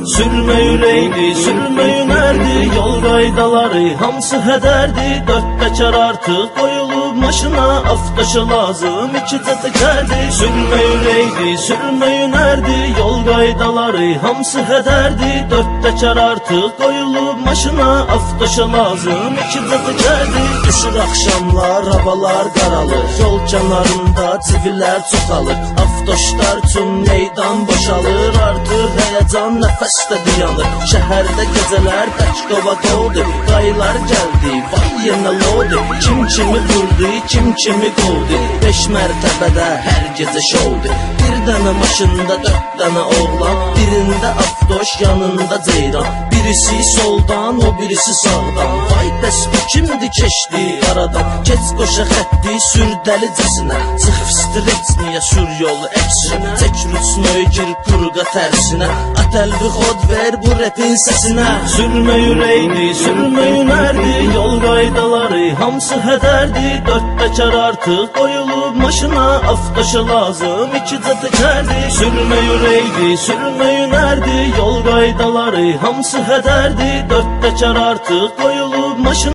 Sürmə ürəkdi, sürmə yönərdi, yol qaydaları hamısı hədərdi. Dörd təkər artıq qoyulub maşına, avtoşa lazım iki təkərdi. Sürmə ürəkdi, sürmə yönərdi, yol qaydaları hamısı hədərdi. Dörd təkər artıq qoyulub maşına, avtoşa lazım iki təkərdi. Düşür axşamlar, havalar qaralır, yol kənarında civilər çoxalır. Avtoşlar üçün meydan boşalır, artıq həyəcan nəfəsdə dayanır. Şəhərdə gecələr tək qova-qovdur, qaylar gəldi, vay yenə lodu. Kim kimi vurdu, kim kimi qovdu, 5 mərtəbədə hər gecə şovdur. Bir dənə maşında 4 dənə oğlan, birində avtoş, yanında ceyran. Birisi soldan, o birisi sağdan, vay bəs bu kimdi keçdi aradan. Keç qoşa xətti, sür dəlicəsinə, çıx streçniyə, sür yolu əksinə. Çək rüçnoyu, gir qurqa tərsinə, atəlvi xod ver bu repin səsinə. Sürmə ürəkdi, sürmə yönərdi, yol qaydaları hamısı hədərdi. Dörd təkər artıq qoyulub maşına, avtoşa lazım iki təkərdi. Sürmə ürəkdi, sürmə yönərdi, yol qaydaları hamısı hədərdi. Dörd təkər artıq qoyulub maşına.